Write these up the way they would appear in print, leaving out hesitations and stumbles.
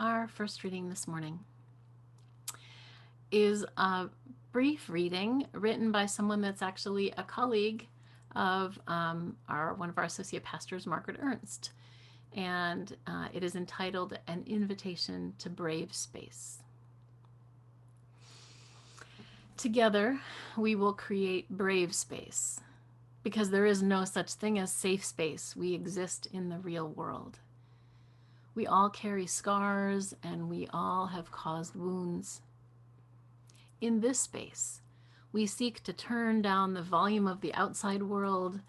Our first reading this morning is a brief reading written by someone that's actually a colleague of one of our associate pastors, Margaret Ernst. And it is entitled An Invitation to Brave Space. Together, we will create brave space because there is no such thing as safe space. We exist in the real world. We all carry scars and we all have caused wounds. In this space, we seek to turn down the volume of the outside world.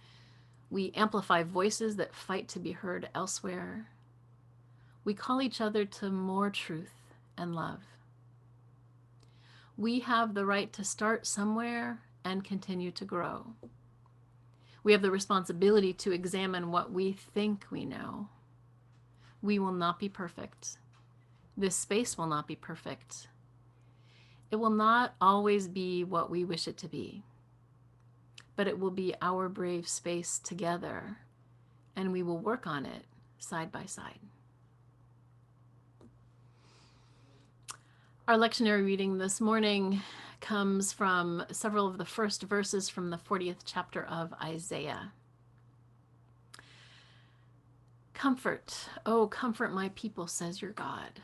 We amplify voices that fight to be heard elsewhere. We call each other to more truth and love. We have the right to start somewhere and continue to grow. We have the responsibility to examine what we think we know. We will not be perfect. This space will not be perfect. It will not always be what we wish it to be, but it will be our brave space together, and we will work on it side by side. Our lectionary reading this morning comes from several of the first verses from the 40th chapter of Isaiah. Comfort, oh, comfort my people, says your God.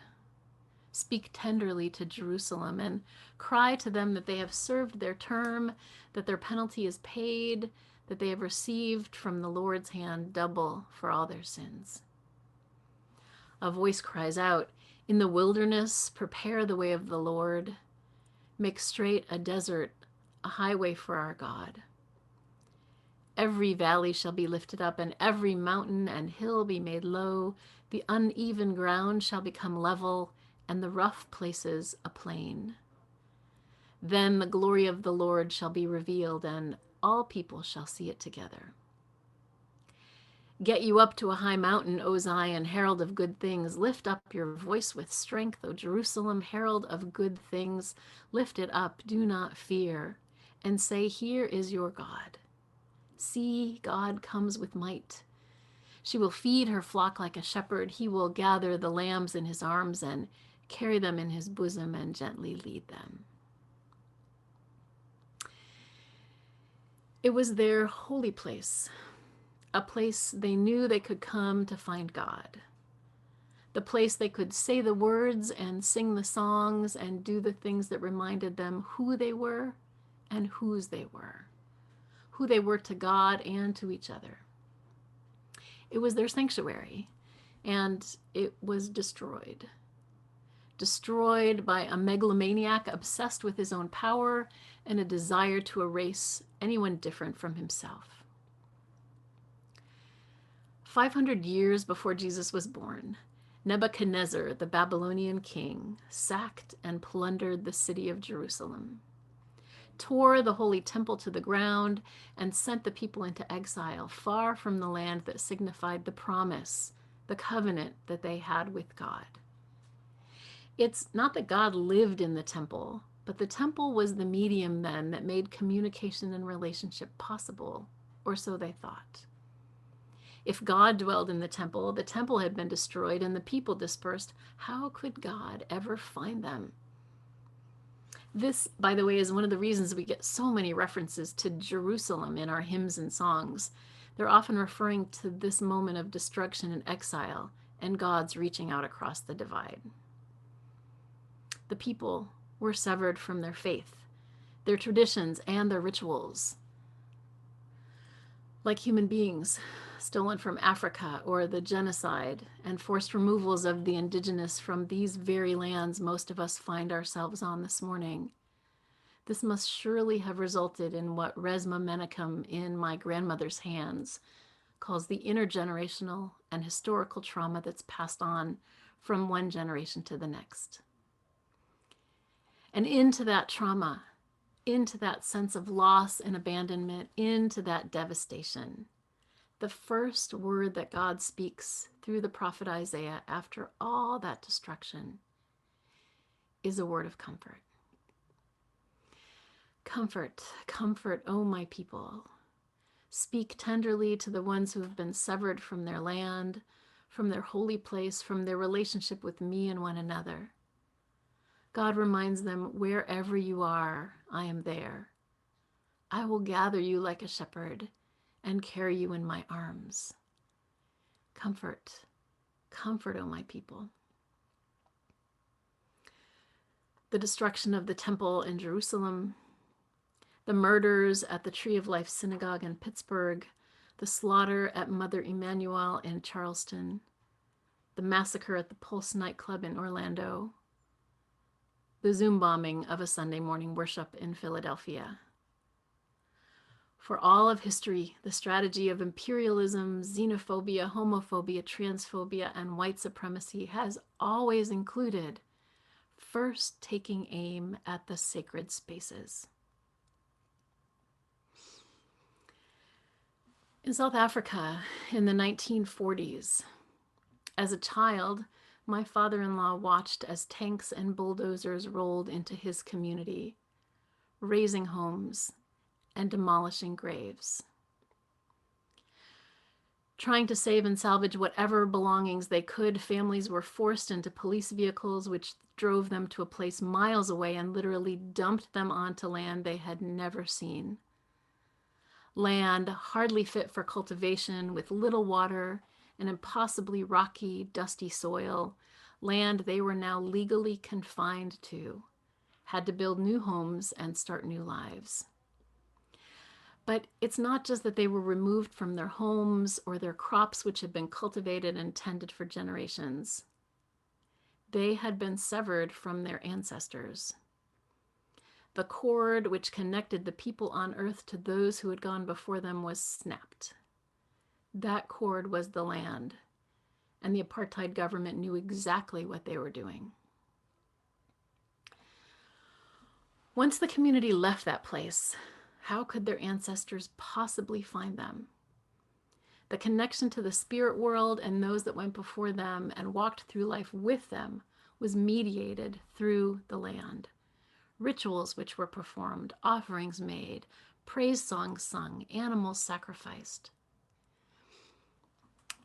Speak tenderly to Jerusalem and cry to them that they have served their term, that their penalty is paid, that they have received from the Lord's hand double for all their sins. A voice cries out, in the wilderness, prepare the way of the Lord. Make straight a desert, a highway for our God. Every valley shall be lifted up, and every mountain and hill be made low. The uneven ground shall become level, and the rough places a plain. Then the glory of the Lord shall be revealed, and all people shall see it together. Get you up to a high mountain, O Zion, herald of good things. Lift up your voice with strength, O Jerusalem, herald of good things. Lift it up, do not fear, and say, here is your God. See, God comes with might. She will feed her flock like a shepherd. He will gather the lambs in his arms and carry them in his bosom and gently lead them. It was their holy place, a place they knew they could come to find God, the place they could say the words and sing the songs and do the things that reminded them who they were and whose they were to God and to each other. It was their sanctuary, and it was destroyed by a megalomaniac obsessed with his own power and a desire to erase anyone different from himself. 500 years before Jesus was born, Nebuchadnezzar, the Babylonian king, sacked and plundered the city of Jerusalem, tore the holy temple to the ground, and sent the people into exile, far from the land that signified the promise, the covenant that they had with God. It's not that God lived in the temple, but the temple was the medium then that made communication and relationship possible, or so they thought. If God dwelled in the temple had been destroyed and the people dispersed. How could God ever find them? This, by the way, is one of the reasons we get so many references to Jerusalem in our hymns and songs. They're often referring to this moment of destruction and exile and God's reaching out across the divide. The people were severed from their faith, their traditions, and their rituals. Like human beings, stolen from Africa, or the genocide and forced removals of the indigenous from these very lands most of us find ourselves on this morning. This must surely have resulted in what Resma Menachem in My Grandmother's Hands calls the intergenerational and historical trauma that's passed on from one generation to the next. And into that trauma, into that sense of loss and abandonment, into that devastation, the first word that God speaks through the prophet Isaiah after all that destruction is a word of comfort. Comfort, comfort, O my people. Speak tenderly to the ones who have been severed from their land, from their holy place, from their relationship with me and one another. God reminds them, wherever you are, I am there. I will gather you like a shepherd and carry you in my arms. Comfort, comfort, O my people. The destruction of the temple in Jerusalem, the murders at the Tree of Life Synagogue in Pittsburgh, the slaughter at Mother Emanuel in Charleston, the massacre at the Pulse nightclub in Orlando, the Zoom bombing of a Sunday morning worship in Philadelphia. For all of history, the strategy of imperialism, xenophobia, homophobia, transphobia, and white supremacy has always included first taking aim at the sacred spaces. In South Africa in the 1940s, as a child, my father-in-law watched as tanks and bulldozers rolled into his community, razing homes and demolishing graves. Trying to save and salvage whatever belongings they could, families were forced into police vehicles which drove them to a place miles away and literally dumped them onto land they had never seen. Land hardly fit for cultivation, with little water and impossibly rocky, dusty soil. Land they were now legally confined to, had to build new homes and start new lives. But it's not just that they were removed from their homes or their crops, which had been cultivated and tended for generations. They had been severed from their ancestors. The cord which connected the people on earth to those who had gone before them was snapped. That cord was the land, and the apartheid government knew exactly what they were doing. Once the community left that place, how could their ancestors possibly find them? The connection to the spirit world and those that went before them and walked through life with them was mediated through the land. Rituals which were performed, offerings made, praise songs sung, animals sacrificed.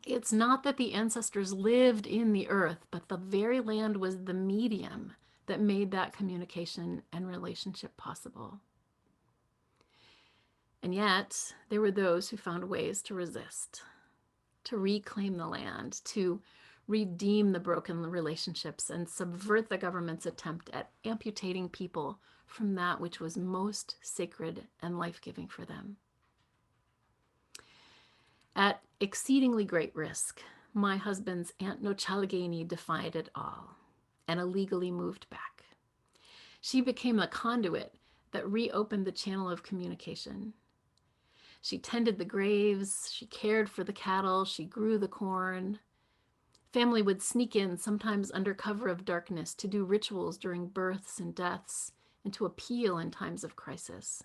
It's not that the ancestors lived in the earth, but the very land was the medium that made that communication and relationship possible. And yet, there were those who found ways to resist, to reclaim the land, to redeem the broken relationships and subvert the government's attempt at amputating people from that which was most sacred and life-giving for them. At exceedingly great risk, my husband's Aunt Nochalageni defied it all and illegally moved back. She became a conduit that reopened the channel of communication. She tended the graves, she cared for the cattle, she grew the corn. Family would sneak in, sometimes under cover of darkness, to do rituals during births and deaths and to appeal in times of crisis.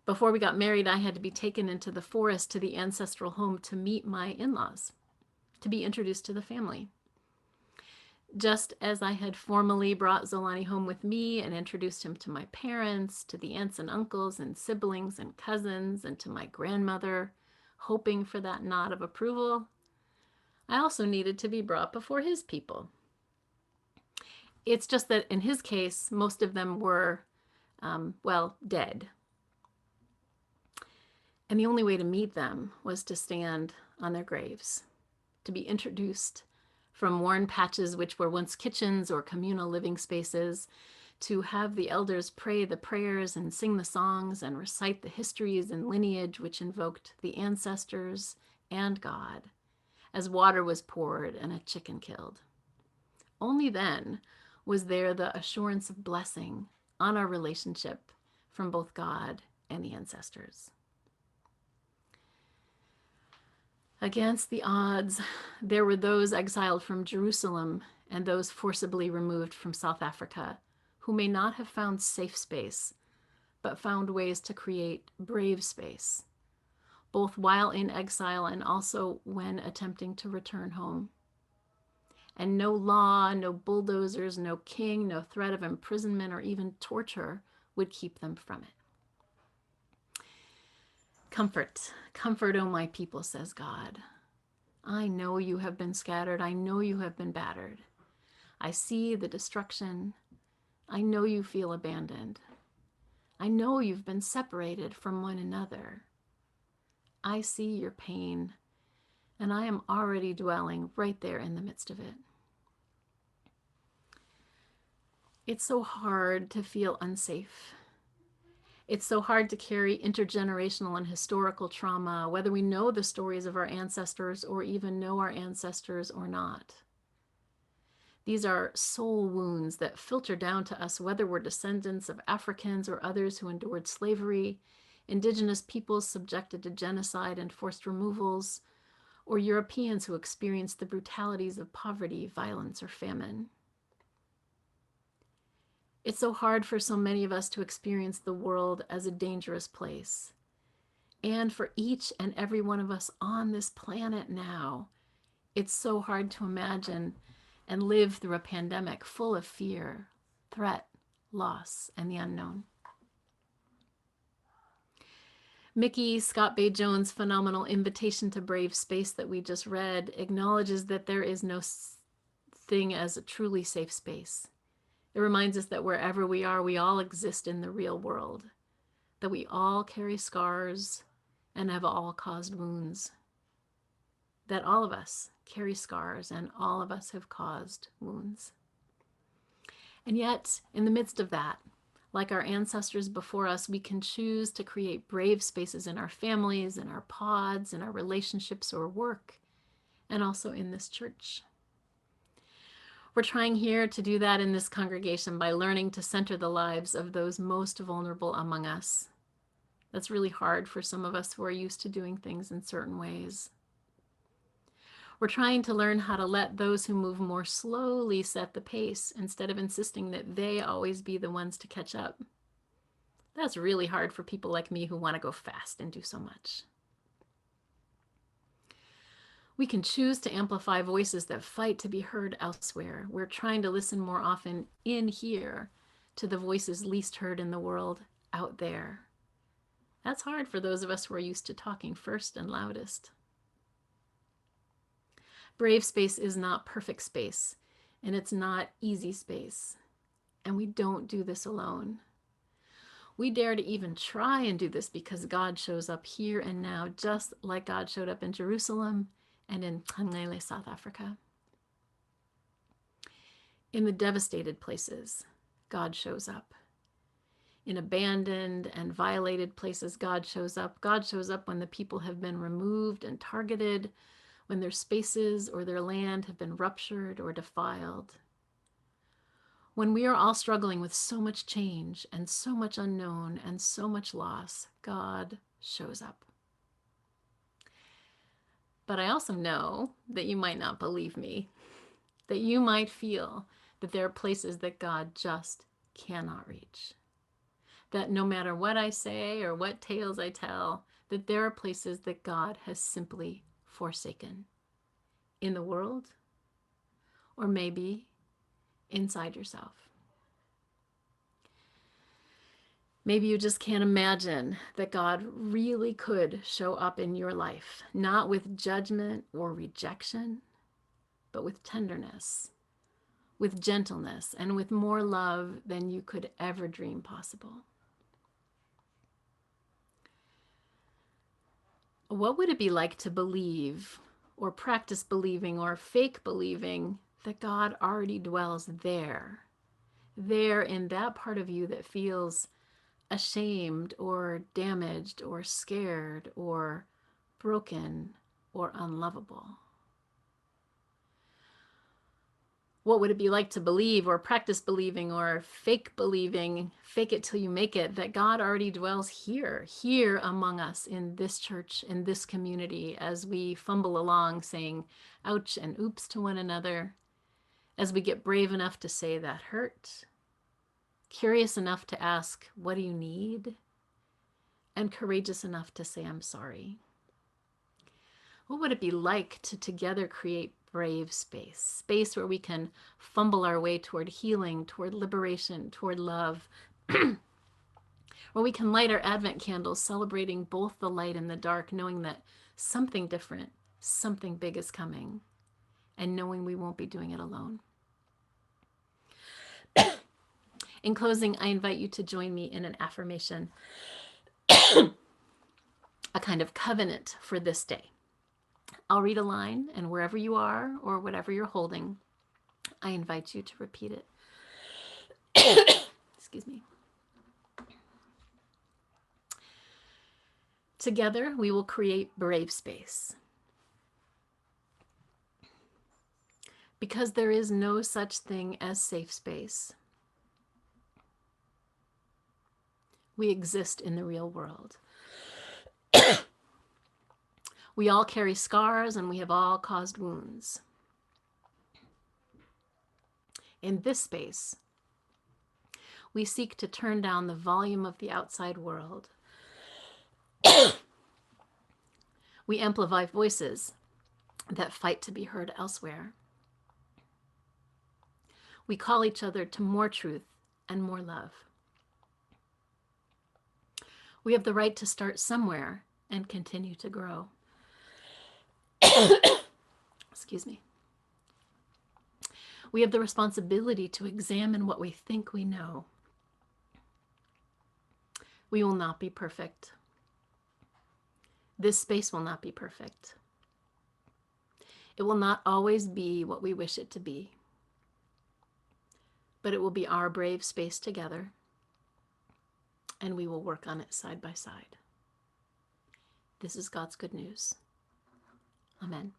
Before we got married, I had to be taken into the forest to the ancestral home to meet my in-laws, to be introduced to the family. Just as I had formally brought Zolani home with me and introduced him to my parents, to the aunts and uncles and siblings and cousins, and to my grandmother, hoping for that nod of approval, I also needed to be brought before his people. It's just that in his case, most of them were, dead. And the only way to meet them was to stand on their graves, to be introduced from worn patches which were once kitchens or communal living spaces, to have the elders pray the prayers and sing the songs and recite the histories and lineage which invoked the ancestors and God, as water was poured and a chicken killed. Only then was there the assurance of blessing on our relationship from both God and the ancestors. Against the odds, there were those exiled from Jerusalem and those forcibly removed from South Africa who may not have found safe space, but found ways to create brave space, both while in exile and also when attempting to return home. And no law, no bulldozers, no king, no threat of imprisonment or even torture would keep them from it. Comfort, comfort, O my people, says God. I know you have been scattered. I know you have been battered. I see the destruction. I know you feel abandoned. I know you've been separated from one another. I see your pain, and I am already dwelling right there in the midst of it. It's so hard to feel unsafe. It's so hard to carry intergenerational and historical trauma, whether we know the stories of our ancestors or even know our ancestors or not. These are soul wounds that filter down to us, whether we're descendants of Africans or others who endured slavery, indigenous peoples subjected to genocide and forced removals, or Europeans who experienced the brutalities of poverty, violence, or famine. It's so hard for so many of us to experience the world as a dangerous place. And for each and every one of us on this planet now, it's so hard to imagine and live through a pandemic full of fear, threat, loss, and the unknown. Mickey Scott Bay Jones' phenomenal Invitation to Brave Space that we just read acknowledges that there is no thing as a truly safe space. It reminds us that wherever we are, we all exist in the real world, that we all carry scars and have all caused wounds, that all of us carry scars and all of us have caused wounds. And yet, in the midst of that, like our ancestors before us, we can choose to create brave spaces in our families, in our pods, in our relationships or work, and also in this church. We're trying here to do that in this congregation by learning to center the lives of those most vulnerable among us. That's really hard for some of us who are used to doing things in certain ways. We're trying to learn how to let those who move more slowly set the pace instead of insisting that they always be the ones to catch up. That's really hard for people like me who want to go fast and do so much. We can choose to amplify voices that fight to be heard elsewhere. We're trying to listen more often in here to the voices least heard in the world out there. That's hard for those of us who are used to talking first and loudest. Brave space is not perfect space, and it's not easy space. And we don't do this alone. We dare to even try and do this because God shows up here and now, just like God showed up in Jerusalem and in Tangele, South Africa. In the devastated places, God shows up. In abandoned and violated places, God shows up. God shows up when the people have been removed and targeted, when their spaces or their land have been ruptured or defiled. When we are all struggling with so much change and so much unknown and so much loss, God shows up. But I also know that you might not believe me, that you might feel that there are places that God just cannot reach. That no matter what I say or what tales I tell, that there are places that God has simply forsaken. In the world, or maybe inside yourself. Maybe you just can't imagine that God really could show up in your life, not with judgment or rejection, but with tenderness, with gentleness, and with more love than you could ever dream possible. What would it be like to believe or practice believing or fake believing that God already dwells there in that part of you that feels ashamed or damaged or scared or broken or unlovable? What would it be like to believe or practice believing or fake believing, fake it till you make it, that God already dwells here among us in this church, in this community, as we fumble along saying ouch and oops to one another, as we get brave enough to say that hurt, curious enough to ask, what do you need? And courageous enough to say, I'm sorry. What would it be like to together create brave space where we can fumble our way toward healing, toward liberation, toward love, where we can light our Advent candles celebrating both the light and the dark, knowing that something different something big is coming, and knowing we won't be doing it alone. In closing, I invite you to join me in an affirmation, a kind of covenant for this day. I'll read a line, and wherever you are or whatever you're holding, I invite you to repeat it. Excuse me. Together, we will create brave space. Because there is no such thing as safe space. We exist in the real world. We all carry scars, and we have all caused wounds. In this space, we seek to turn down the volume of the outside world. We amplify voices that fight to be heard elsewhere. We call each other to more truth and more love. We have the right to start somewhere and continue to grow. Excuse me. We have the responsibility to examine what we think we know. We will not be perfect. This space will not be perfect. It will not always be what we wish it to be. But it will be our brave space together, and we will work on it side by side. This is God's good news. Amen.